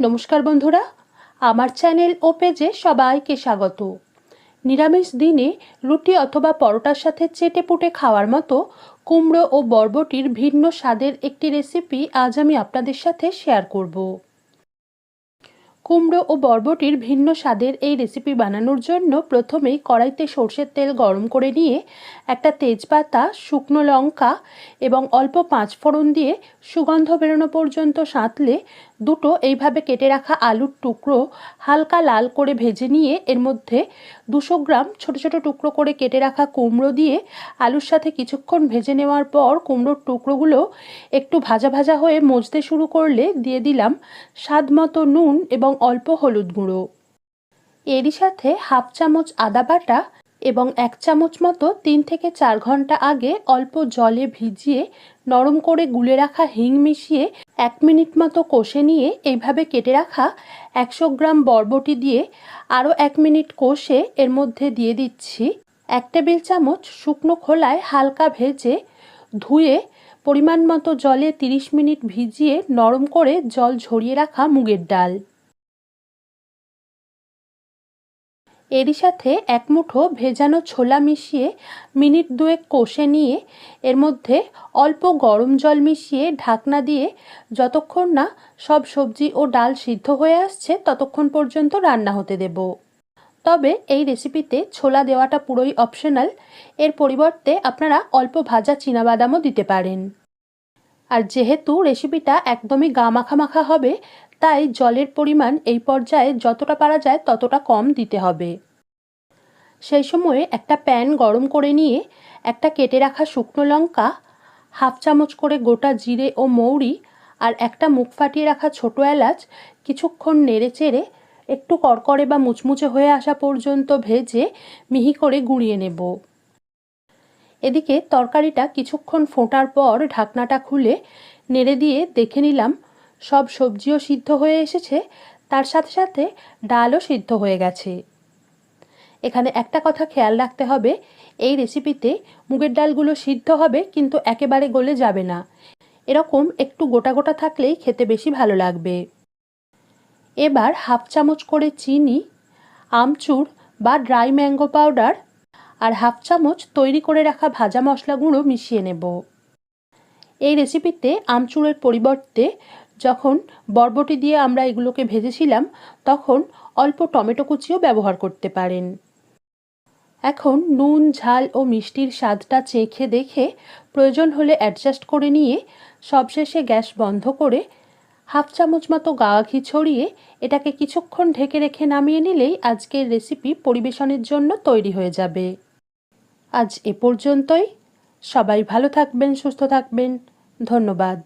नमस्कार बंधुरा आमार चैनल ओ पेजे सबाइके स्वागत। निरामिष दिने रुटी अथवा परोटार साथे चेटेपुटे खावार मतो कुमड़ो ओ बरबटिर भिन्न स्वादेर एकटी रेसिपि आज आमी आपनादेर साथे शेयर करब। कुमड़ो ओ बरबटिर भिन्न स्वादेर এই রেসিপি বানানোর জন্য প্রথমেই কড়াইতে সরষের তেল গরম করে নিয়ে একটা তেজপাতা, শুকনো লঙ্কা এবং অল্প পাঁচফোড়ন দিয়ে সুগন্ধ বেরোনো পর্যন্ত সাঁতলে দুটো এইভাবে কেটে রাখা আলুর টুকরো হালকা লাল করে ভেজে নিয়ে এর মধ্যে 200 গ্রাম ছোট ছোট টুকরো করে কেটে রাখা কুমড়ো দিয়ে আলুর সাথে কিছুক্ষণ ভেজে নেওয়ার পর কুমড়োর টুকরোগুলো একটু ভাজা ভাজা হয়ে মজতে শুরু করলে দিয়ে দিলাম স্বাদমতো নুন এবং অল্প হলুদ গুঁড়ো। এরই সাথে হাফ চামচ আদা বাটা এবং 1 চামচ মতো 3 থেকে 4 ঘন্টা আগে অল্প জলে ভিজিয়ে নরম করে গুলে রাখা হিং মিশিয়ে 1 মিনিট মতো কষে নিয়ে এইভাবে কেটে রাখা 100 গ্রাম বরবটি দিয়ে আরও 1 মিনিট কষে এর মধ্যে দিয়ে দিচ্ছি 1 টেবিল চামচ শুকনো খোলায় হালকা ভেজে ধুয়ে পরিমাণ মতো জলে 30 মিনিট ভিজিয়ে নরম করে জল ঝরিয়ে রাখা মুগের ডাল। এরই সাথে এক মুঠো ভেজানো ছোলা মিশিয়ে মিনিট দুয়েক কষে নিয়ে এর মধ্যে অল্প গরম জল মিশিয়ে ঢাকনা দিয়ে যতক্ষণ না সব সবজি ও ডাল সিদ্ধ হয়ে আসছে ততক্ষণ পর্যন্ত রান্না হতে দেব। তবে এই রেসিপিতে ছোলা দেওয়াটা পুরোই অপশনাল, এর পরিবর্তে আপনারা অল্প ভাজা চীনাবাদামও দিতে পারেন। আর যেহেতু রেসিপিটা একদমই গা মাখা মাখা হবে তাই জলের পরিমাণ এই পর্যায়ে যতটা পারা যায় ততটা কম দিতে হবে। সেই সময়ে একটা প্যান গরম করে নিয়ে একটা কেটে রাখা শুকনো লঙ্কা, হাফ চামচ করে গোটা জিরে ও মৌরি আর একটা মুখ ফাটিয়ে রাখা ছোটো এলাচ কিছুক্ষণ নেড়ে চেড়ে একটু কড়কড়ে বা মুচমুচে হয়ে আসা পর্যন্ত ভেজে মিহি করে গুঁড়িয়ে নেব। এদিকে তরকারিটা কিছুক্ষণ ফোটার পর ঢাকনাটা খুলে নেড়ে দিয়ে দেখে নিলাম সব সবজিও সিদ্ধ হয়ে এসেছে, তার সাথে সাথে ডালও সিদ্ধ হয়ে গেছে। এখানে একটা কথা খেয়াল রাখতে হবে, এই রেসিপিতে মুগের ডালগুলো সিদ্ধ হবে কিন্তু একেবারে গলে যাবে না, এরকম একটু গোটা গোটা থাকলেই খেতে বেশি ভালো লাগবে। এবার হাফ চামচ করে চিনি, আমচুর বা ড্রাই ম্যাঙ্গো পাউডার আর হাফ চামচ তৈরি করে রাখা ভাজা মশলা গুঁড়ো মিশিয়ে নেব। এই রেসিপিতে আমচুরের পরিবর্তে যখন বরবটি দিয়ে আমরা এগুলোকে ভেজেছিলাম তখন অল্প টমেটো কুচিও ব্যবহার করতে পারেন। এখন নুন, ঝাল ও মিষ্টির স্বাদটা চেখে দেখে প্রয়োজন হলে অ্যাডজাস্ট করে নিয়ে সবশেষে গ্যাস বন্ধ করে হাফ চামচ মতো গাওয়া ঘি ছড়িয়ে এটাকে কিছুক্ষণ ঢেকে রেখে নামিয়ে নিলেই আজকের রেসিপি পরিবেশনের জন্য তৈরি হয়ে যাবে। আজ এ পর্যন্তই। সবাই ভালো থাকবেন, সুস্থ থাকবেন। ধন্যবাদ।